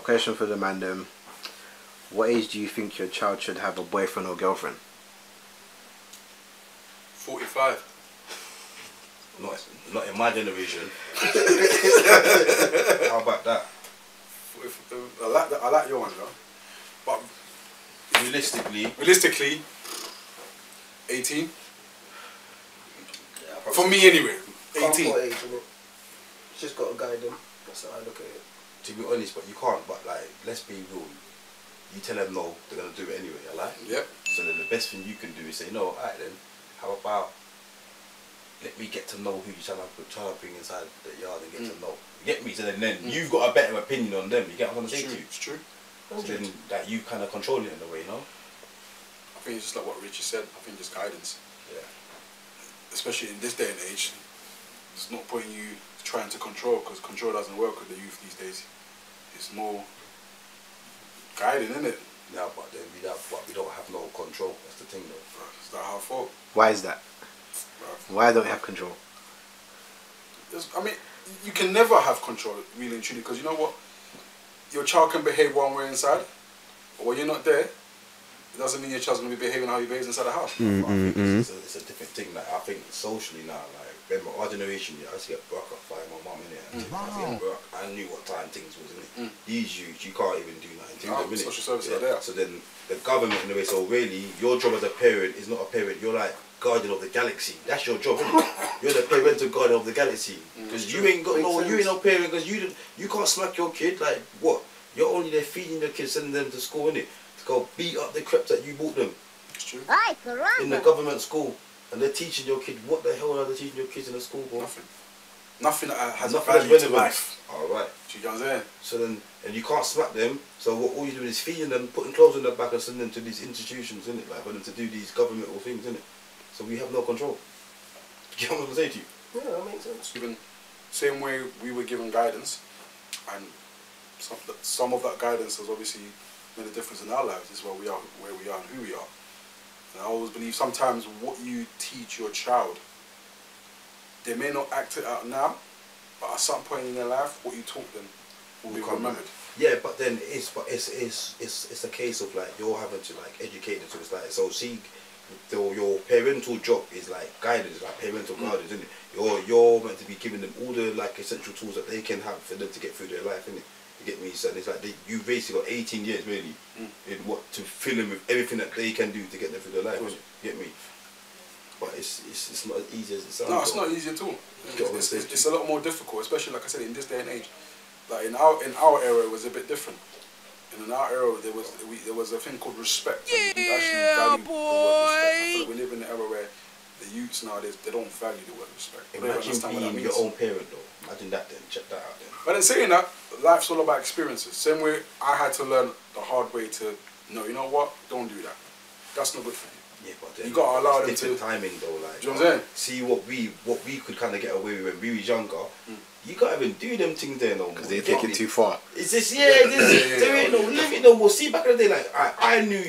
question for the Mandem. What age do you think your child should have a boyfriend or girlfriend? 45. Not in my generation. How about that? I like your one, though. But realistically, 18. Yeah, for me anyway, 18. Comfort age, innit? Just got to guide them. That's how I look at it. To be honest, but you can't. But like, let's be real. You tell them no, they're gonna do it anyway. Yep. So then the best thing you can do is say no. Alright then. How about let me get to know who you're trying to bring inside the yard and get to know. You get me? So then you've got a better opinion on them. You get what I'm saying to you? It's true. So then that you kind of control it in a way, you know? I think it's just like what Richie said. I think just guidance. Yeah. Especially in this day and age, there's no point in you trying to control, because control doesn't work with the youth these days. It's more guiding, isn't it? Yeah, but then we don't have no control. That's the thing, though. It's not our fault. Why is that? Why don't we have control? I mean, you can never have control, really and truly, because you know what? Your child can behave one way inside, but when you're not there, it doesn't mean your child's going to be behaving how he behaves inside the house. It's a different thing. Like, I think socially now, like, remember our generation, I used to get broke up by my mum, innit? I knew what time things was, innit? These youths, you can't even do nothing to them, innit? Social services are there. So then the government, in a way, so really, your job as a parent is not a parent, you're like guardian of the galaxy. That's your job, isn't it? You're the parental guardian of the galaxy. Because you ain't got you ain't no parent, because you can't smack your kid. Like, what? You're only there feeding the kids, sending them to school, innit? To go beat up the creps that you bought them. It's true. In the government school. And they're teaching your kid. What the hell are they teaching your kids in the school, bro? Nothing. Nothing that has Nothing value to life. Alright. Do you get what I'm saying? So then, and you can't smack them, so what all you're doing is feeding them, putting clothes on their back and sending them to these institutions, innit? Like, for them to do these governmental things, innit? So we have no control. Do you get what I'm saying to you? Yeah, that makes sense. Even same way we were given guidance, and some of that guidance has obviously made a difference in our lives. This is where we are and who we are. And I always believe sometimes what you teach your child, they may not act it out now, but at some point in their life, what you taught them will be remembered. Yeah, but then it's a case of like you're having to like educate them. So it's like, so see, your parental job is like guidance, like parental guidance, isn't it? You're meant to be giving them all the like essential tools that they can have for them to get through their life, innit? You get me? So it's like you've basically got 18 years really in what to fill them with everything that they can do to get them through their life. You get me? But it's not as easy as it sounds. No, it's not easy at all. It's a lot more difficult, especially like I said in this day and age. Like in our era, it was a bit different. And in our era, there was a thing called respect. And we actually value the word respect. I feel like we live in an era where the youths nowadays, they don't value the word respect. Imagine being your own parent though. Imagine that then. Check that out then. But in saying that, life's all about experiences. Same way I had to learn the hard way to know, you know what, don't do that. That's not good for you. Yeah, but then you gotta allow them different to timing though, like. Do you know what I'm saying? See what we could kind of get away with when we was younger. You can't even do them things there no more. Because they take it too far. It's just there ain't no limit no more. See, back in the day, like I knew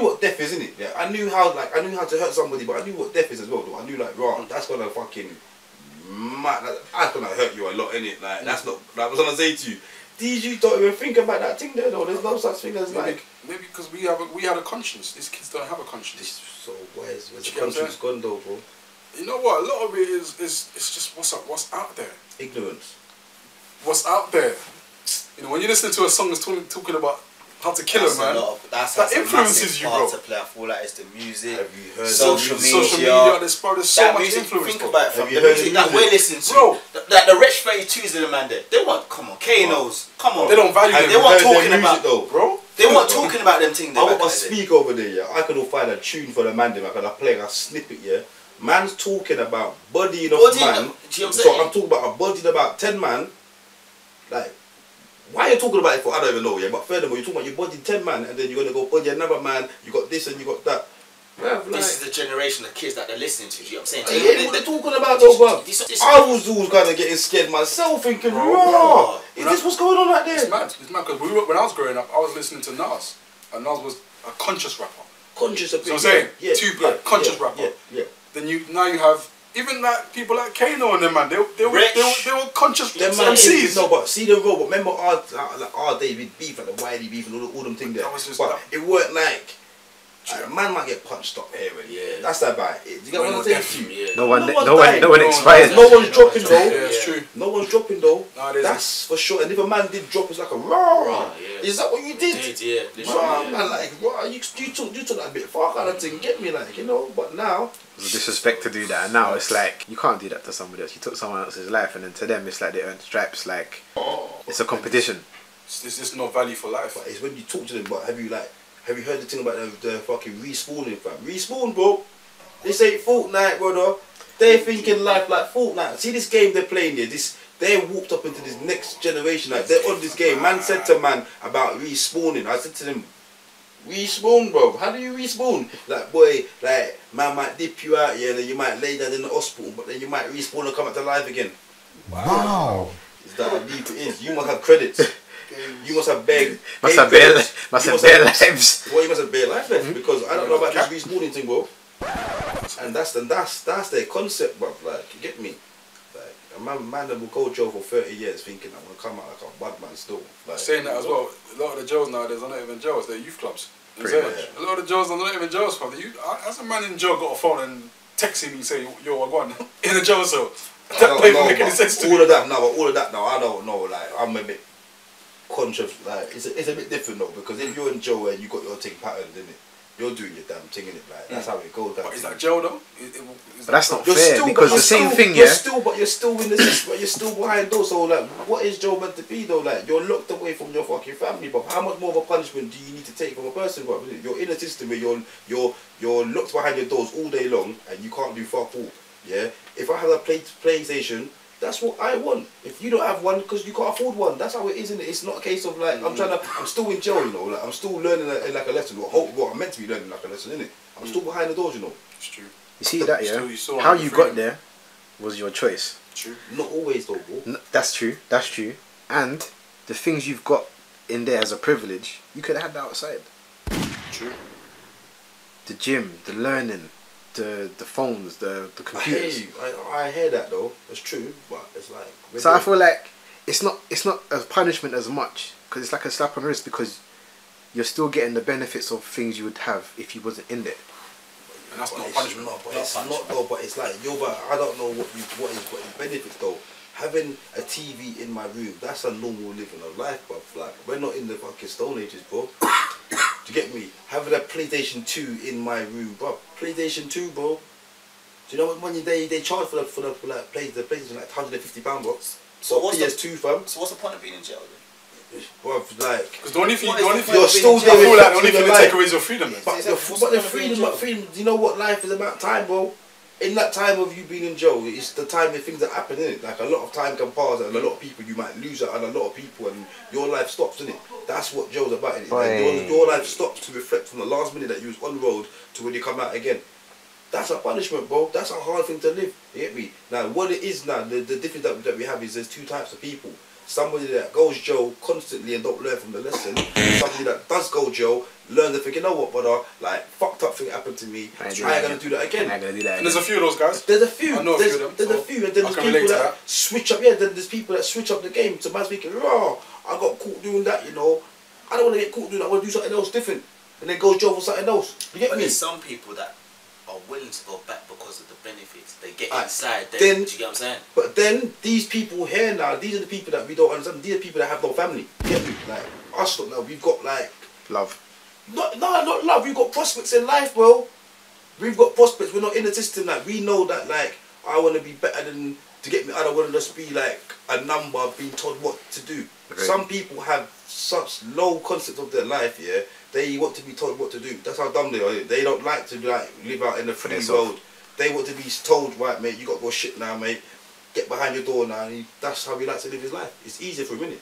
what death is, innit? Yeah, I knew how to hurt somebody, but I knew what death is as well. Though. I knew like, right, that's gonna fucking that's gonna hurt you a lot, innit? Like that's not that was gonna say to you. These you don't even think about that thing there though. There's no such thing as maybe because we had a conscience. These kids don't have a conscience. So where's the conscience gone though, bro? You know what? A lot of it is it's just what's out there. Ignorance. What's out there? You know, when you listen to a song that's talking about how to kill a man, that influences you, bro. To play. I feel like it's the music, have you heard social media. There's so much music, influence. Think about it from the music that we're listening to. Bro, like the Rich 32s in the man there. They want, come on, Kanos, come on. They don't value them. They weren't talking about, though, bro. They weren't talking about them things. I want to speak over there, yeah. I could find a tune for the Mandem. I could play a snippet, yeah. Man's talking about bodying of man. So I'm talking about a body about 10 man. Like, why are you talking about it for? I don't even know, yeah. But furthermore, you're talking about your body 10 man, and then you're gonna go body another man. You got this and you got that. Like, this is the generation of kids that they're listening to. You know what I'm saying? Yeah, what they're talking about though, bro. I was always kind of getting scared myself, thinking, raw. Is this what's going on out there? It's mad. It's mad because when I was growing up, I was listening to Nas, and Nas was a conscious rapper. Conscious of it. So I'm saying, yeah, Tupac, conscious rapper. Yeah. Then now you have even like people like Kano and them, man, they were conscious Them man, MCs. no, but see the role. But remember our day with beef, like the Wiley beef and all them things there. That was just but that. it weren't like. A man might get punched up here and that's about it. You get what I'm saying to you? No one expired. No one's dropping though. Yeah, it's true. No one's dropping though. No, that's for sure. And if a man did drop, it's like a raw. Yeah. Is that what you did? Yeah. Raw, man, like raw. You took that a bit far kind of thing. Get me, like, you know. But now It's disrespect to do that, and now it's like you can't do that to somebody else. You took someone else's life, and then to them it's like they earn stripes. Like it's a competition. There's just no value for life. but it's when you talk to them. But have you heard the thing about the fucking respawning, fam? Respawn, bro. This ain't Fortnite, brother. They're thinking life like Fortnite. See this game they're playing here. They're walked up into this next generation. Like they're on this game. Man said to man about respawning. I said to them, respawn, bro. How do you respawn? Like, boy, like man might dip you out here, and then you might lay down in the hospital, but then you might respawn and come back to life again. Wow. Is that how deep it is? You must have credits. You must have bare lives. Well, you must have bare life left because I don't know about this respawning thing, bro. And that's their concept, bro. Like, you get me? Like, a man that will go jail for 30 years thinking I'm gonna come out like a bad man still. Like, saying that as well, a lot of the jails nowadays are not even jails, they're youth clubs. Pretty much. A lot of the jails are not even jails, fam. As a man in jail got a phone and texting me saying, yo, I'm going in a jail cell. That don't make any sense to me. All of that now, I don't know. Like, I'm a bit conscious. Like, it's a bit different though, because if you're in jail and you got your thing patterned, in it, you're doing your damn thing in it. Like, that's how it goes. But is that jail though? But that's not fair because the same thing, yeah. You're still in the system, but you're still behind doors. So like, what is jail meant to be though? Like, you're locked away from your fucking family, but how much more of a punishment do you need to take from a person? But you're in a system where you're locked behind your doors all day long and you can't do fuck all. Yeah. If I have a PlayStation, that's what I want. If you don't have one, because you can't afford one, that's how it is, isn't it? It's not a case of like I'm still in jail, you know. Like I'm still learning like a lesson. What I'm meant to be learning like a lesson, isn't it? I'm still behind the doors, you know. It's true. You see that, yeah? Still how you got there was your choice. True. Not always though, bro. No, that's true. That's true. And the things you've got in there as a privilege, you could have had that outside. True. The gym, the learning, the phones, the computers. I hear that though. That's true, but it's like. So I feel like it's not a punishment as much because it's like a slap on the wrist because you're still getting the benefits of things you would have if you wasn't in there. And that's not punishment. But it's like I don't know what is benefits though. Having a TV in my room, that's a normal living of life, bro. Like, we're not in the fucking Stone Ages, bro. Do you get me? Having a PlayStation 2 in my room, bro. PlayStation 2, bro. Do you know what money they charge for the PlayStation, like £150, bro? So what's PS2, fam? So what's the point of being in jail then? Bro, like, because the only thing you're still there. I feel like the only thing that take away is your freedom. Then. But the freedom. Do you know what life is about? Time, bro. In that time of you being in jail, it's the time of things that happen, innit? Like, a lot of time can pass and a lot of people you might lose out, and a lot of people, and your life stops, innit? That's what jail's about, innit? Like, your life stops to reflect from the last minute that you was on the road to when you come out again. That's a punishment, bro. That's a hard thing to live. You get me? Now, what it is now, the difference that we have is there's two types of people. Somebody that goes jail constantly and don't learn from the lesson. Somebody that does go jail, learn to think, you know what, brother, like, fucked up thing happened to me. I ain't gonna do that again. And there's a few of those guys. There's a few. I know a few of them. There's a few, and then there's people that switch up. Yeah, then there's people that switch up the game. So man's thinking, oh, I got caught doing that, you know. I don't want to get caught doing that. I want to do something else different. And then go jail for something else. You get me? There's some people that are willing to go back because of the benefits they get inside. Then, do you get what I'm saying? But then these people here now, these are the people that we don't understand. These are people that have no family. You get me? Like us, now we've got like love. Not love. We've got prospects in life, bro. We've got prospects. We're not in the system. Like, we know that, like, I want to be better than, to get me, I don't want to just be like a number being told what to do. Okay. Some people have such low concept of their life, yeah. They want to be told what to do. That's how dumb they are. They don't like to like live out in the free world. They want to be told, right, mate, you got to go shit now, mate. Get behind your door now. And that's how he likes to live his life. It's easier for him, innit?